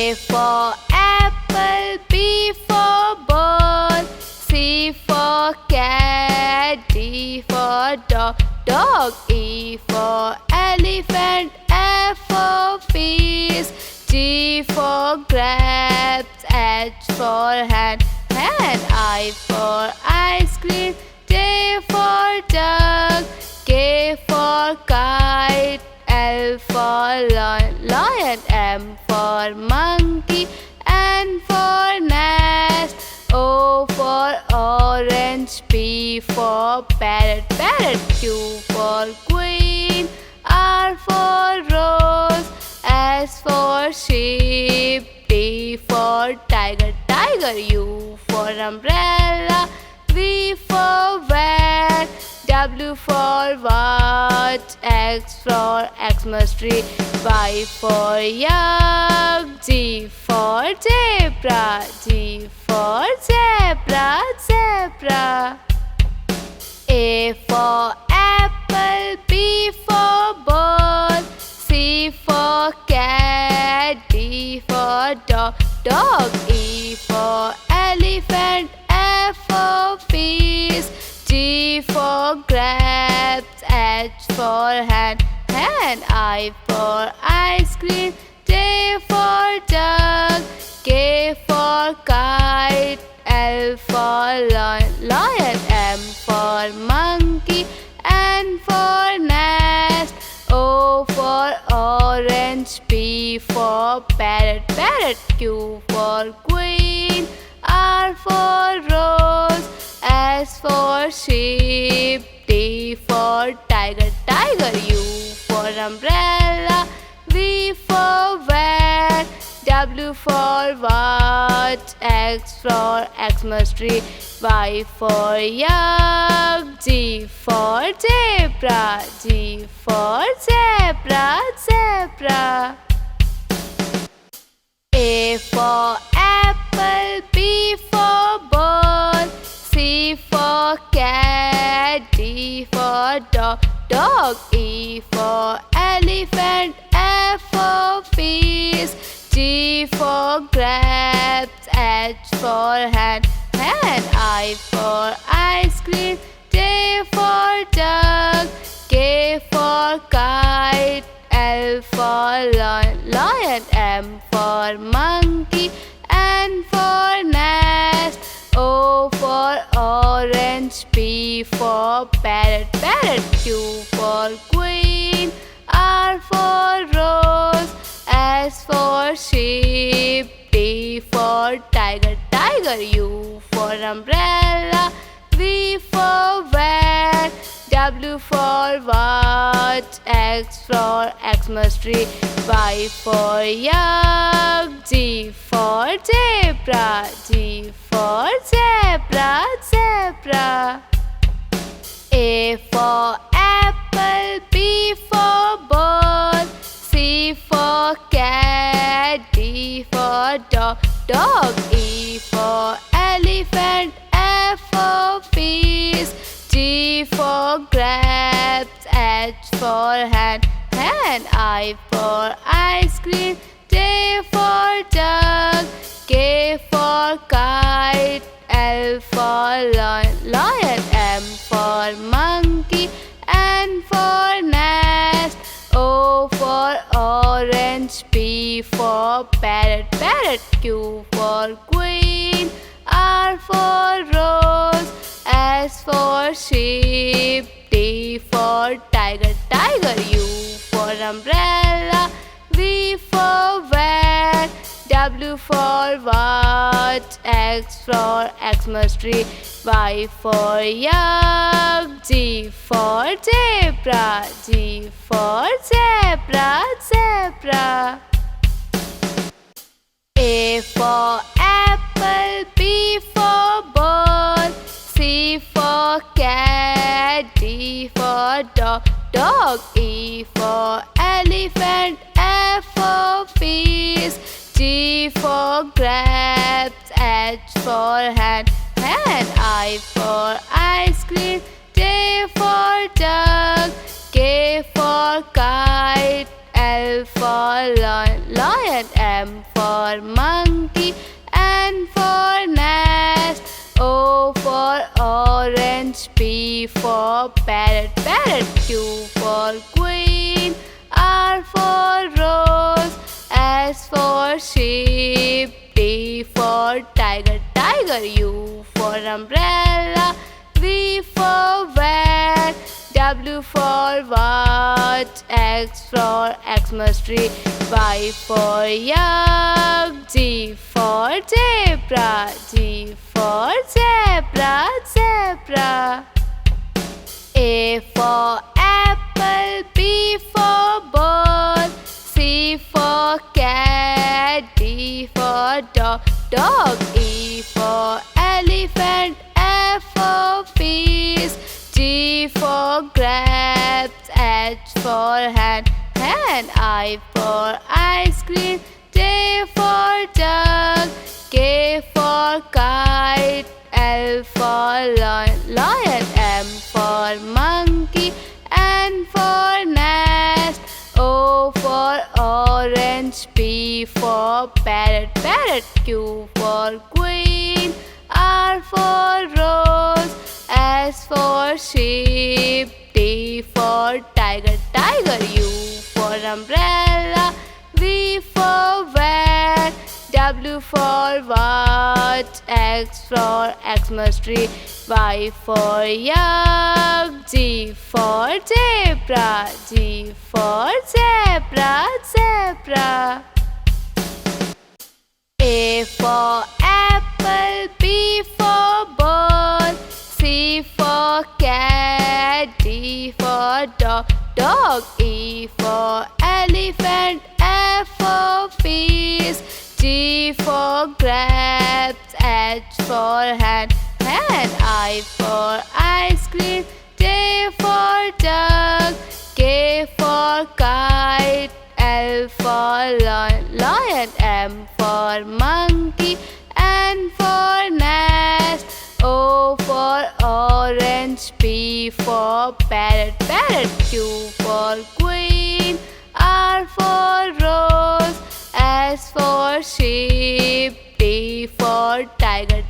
A for apple, B for ball, C for cat, D for dog, E for elephant, F for fish, G for grapes, H for hand, I for ice cream, J for duck, K for kite, L for lion, M for monkey, N for nest, O for orange, P for parrot, Q for queen, R for rose, S for sheep, T for tiger, U for umbrella, V for van, W for watch, X for Xmas tree, Y for yak, Z for zebra, G for zebra. A for apple, B for ball, C for cat, D for dog, E for elephant, F for fish, G for grapes, H for hand, I for ice cream, J for duck, K for kite, L for lion, M for monkey, N for nest, O for orange, P for parrot, Q for queen, R for rose, S for sheep, T for tiger, U for umbrella, V for van, W for watch, X for Xmas tree, Y for yak, Z for zebra, G for zebra. A for apple, B for ball, C for cat, D for dog, E for elephant, F for fish, G for grapes, H for hand, I for ice cream, J for duck, K for kite, L for lion, M for monkey, N for nest, O for orange, P for parrot, Q for queen, R for rose, S for sheep, T for tiger, U for umbrella, V for van, W for watch, X for Xmas tree, Y for yak, Z for zebra, G for zebra. A for apple, B for ball, C for cat, D for dog, E for elephant, F for fish, G for grapes, H for hand, I for ice cream, J for duck, K for kite, L for lion, M for monkey, N for nest, O for orange, P for parrot, Q for queen, R for rose, S for sheep, T for tiger, U for umbrella, V for van, W for watch, X for Xmas tree, Y for yak, Z for zebra, G for zebra. A for apple, B for ball, C for cat, D for dog, E for elephant, F for fish, G for grapes, H for hand, I for ice cream, J for duck, K for kite, L L for lion, M for monkey, N for nest, O for orange, P for parrot, Q for queen, R for rose, S for sheep, T for tiger, U for umbrella, V for van, W for watch, X for Xmas tree, Y for yak, Z for zebra, G for zebra. A for apple, B for ball, C for cat, D for dog, E for elephant, F for fish, G for grapes, H for hand, I for ice cream, J for jug, K for kite, L for lion, M for monkey, N for nest, O for orange, P for parrot, Q for queen, R for rose, S for sheep, T for tiger, U for umbrella, V for van, W for watch, X for Xmas tree, Y for yak, Z for zebra, G for zebra. A for apple, B for ball, C for cat, D for dog, E for elephant, F for fish, G for grapes, H for hand, I for ice cream, J for jug, K for kite, L for lion, M for monkey, N for nest, O for orange, P for parrot, Q for queen, R for rose, S for sheep, T for tiger,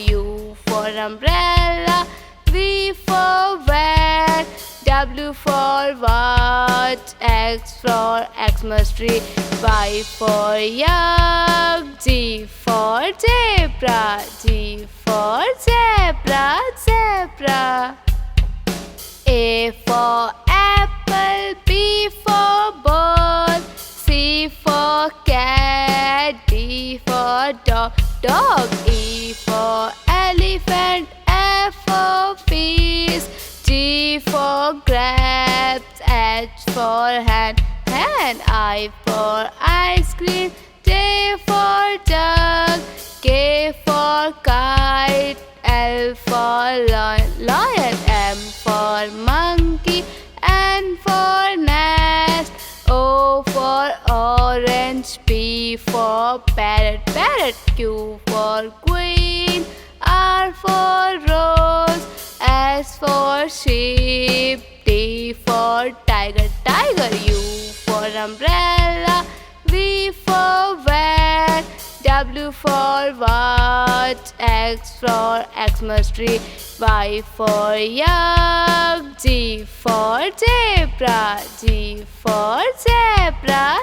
U for umbrella, V for van, W for watch, X for Xmas tree, Y for yak, Z for zebra, G for zebra. A for apple, B for ball, C for cat, D for dog, E for elephant, F for fish, G for grapes, H for hand, I for ice cream, J for jug, K for kite, L for lion, M for monkey, N for nest, O for orange, P for parrot, Q for queen, R for rose, S for sheep, T for tiger, U for umbrella, V for van, W for watch, X for Xmas tree, Y for yak, Z for zebra, G for zebra.